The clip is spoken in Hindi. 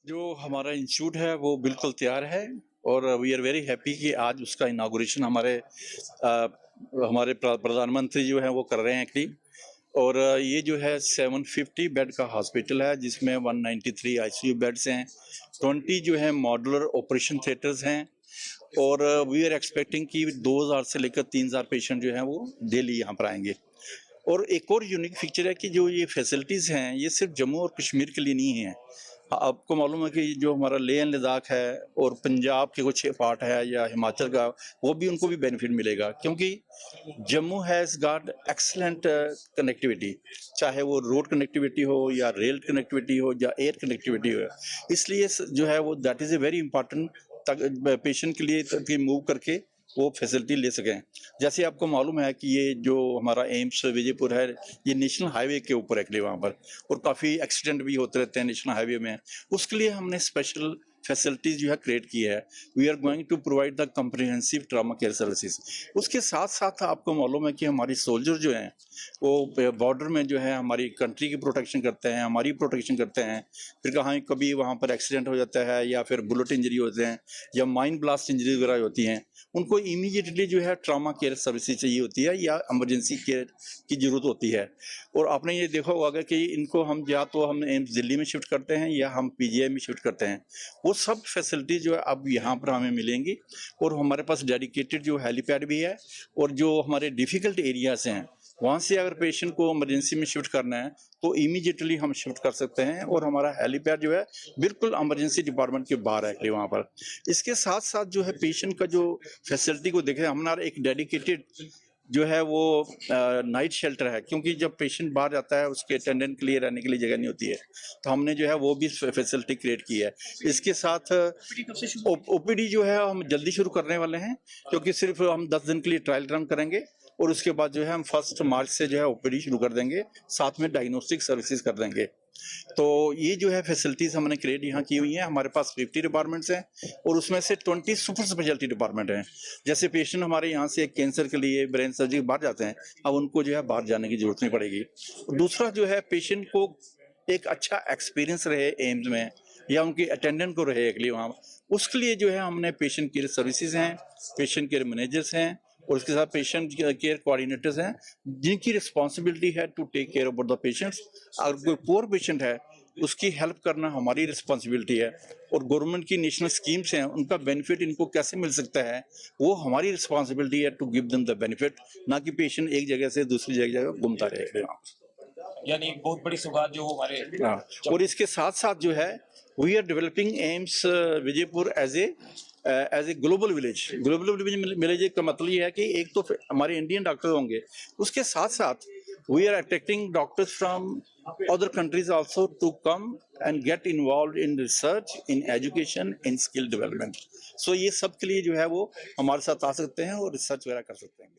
जो हमारा इंस्टीट्यूट है वो बिल्कुल तैयार है और वी आर वेरी हैप्पी कि आज उसका इनागुरेशन हमारे प्रधानमंत्री जो है वो कर रहे हैं एक्चुअली। और ये जो है 750 बेड का हॉस्पिटल है जिसमें 193 आईसीयू बेड्स हैं, 20 जो है मॉड्यूलर ऑपरेशन थिएटर्स हैं और वी आर एक्सपेक्टिंग कि 2000 से लेकर 3000 पेशेंट जो हैं वो डेली यहाँ पर आएंगे। और एक और यूनिक फीचर है कि जो ये फैसिलिटीज़ हैं ये सिर्फ जम्मू और कश्मीर के लिए नहीं है। आपको मालूम है कि जो हमारा लेह एंड लद्दाख है और पंजाब के कुछ पार्ट है या हिमाचल का, वो भी उनको भी बेनिफिट मिलेगा क्योंकि Jammu has got excellent connectivity, चाहे वो रोड कनेक्टिविटी हो या रेल कनेक्टिविटी हो या एयर कनेक्टिविटी हो। इसलिए जो है वो that is a very important patient के लिए ताकि मूव करके वो फैसिलिटी ले सकें। जैसे आपको मालूम है कि ये जो हमारा एम्स विजयपुर है ये नेशनल हाईवे के ऊपर है वहाँ पर, और काफ़ी एक्सीडेंट भी होते रहते हैं नेशनल हाईवे में। उसके लिए हमने स्पेशल फैसिलिटीज जो है क्रिएट की है। We are going to provide the comprehensive trauma care services. उसके साथ साथ आपको मालूम है कि हमारी सोल्जर जो हैं वो बॉर्डर में जो है हमारी कंट्री की प्रोटेक्शन करते हैं, हमारी प्रोटेक्शन करते हैं। फिर कहाँ कभी वहाँ पर एक्सीडेंट हो जाता है या फिर बुलेट इंजरी होते हैं या माइन ब्लास्ट इंजरी वगैरह होती हैं, उनको इमीडिएटली जो है ट्रॉमा केयर सर्विसेज चाहिए होती है या इमरजेंसी केयर की ज़रूरत होती है। और आपने ये देखा होगा कि इनको हम या तो हम एम्स दिल्ली में शिफ्ट करते हैं या हम पीजीआई में शिफ्ट करते हैं। वो सब फैसिलिटी जो है अब यहाँ पर हमें मिलेंगी। और हमारे पास डेडिकेटेड जो हेलीपैड भी है, और जो हमारे डिफ़िकल्ट एरियाज़ हैं वहाँ से अगर पेशेंट को इमरजेंसी में शिफ्ट करना है तो इमीडिएटली हम शिफ्ट कर सकते हैं। और हमारा हेलीपैड जो है बिल्कुल इमरजेंसी डिपार्टमेंट के बाहर है वहाँ पर। इसके साथ साथ जो है पेशेंट का जो फैसिलिटी को देखें, हमारा एक डेडिकेटेड जो है वो नाइट शेल्टर है, क्योंकि जब पेशेंट बाहर जाता है उसके अटेंडेंट के लिए रहने के लिए जगह नहीं होती है, तो हमने जो है वो भी फैसिलिटी क्रिएट की है। इसके साथ ओपीडी जो है हम जल्दी शुरू करने वाले हैं, क्योंकि सिर्फ हम 10 दिन के लिए ट्रायल रन करेंगे और उसके बाद जो है हम 1 मार्च से जो है ओपीडी शुरू कर देंगे, साथ में डायग्नोस्टिक सर्विसेज कर देंगे। तो ये जो है फैसिलिटीज़ हमने क्रिएट यहाँ की हुई हैं। हमारे पास 50 डिपार्टमेंट्स हैं और उसमें से 20 सुपर स्पेशलिटी डिपार्टमेंट हैं। जैसे पेशेंट हमारे यहाँ से कैंसर के लिए, ब्रेन सर्जरी बाहर जाते हैं, अब उनको जो है बाहर जाने की जरूरत नहीं पड़ेगी। दूसरा जो है पेशेंट को एक अच्छा एक्सपीरियंस रहे एम्स में या उनके अटेंडेंट को रहे अगली वहाँ, उसके लिए जो है हमने पेशेंट केयर सर्विसेज हैं, पेशेंट केयर मैनेजर्स हैं और उसके साथ पेशेंट केयर कोऑर्डिनेटर्स हैं, जिनकी रिस्पॉन्सिबिलिटी है to take care about the patients. अगर कोई पुअर पेशेंट है उसकी हेल्प करना हमारी रिस्पॉन्सिबिलिटी है, और गवर्नमेंट की नेशनल स्कीम्स हैं उनका बेनिफिट इनको कैसे मिल सकता है वो हमारी रिस्पॉन्सिबिलिटी है to give them the benefit, ना कि पेशेंट एक जगह से दूसरी जगह घूमता रहे। यानी एक बहुत बड़ी सौगात जो हमारे। हाँ, और इसके साथ साथ जो है we are developing AIIMS Vijaypur as a global village. Global village का मतलब ये है कि एक तो हमारे इंडियन डॉक्टर होंगे, उसके साथ साथ we are attracting doctors from other countries also to come and get involve in research, in education, in skill development. So ये सब के लिए जो है वो हमारे साथ आ सकते हैं और रिसर्च वगैरह कर सकते हैं।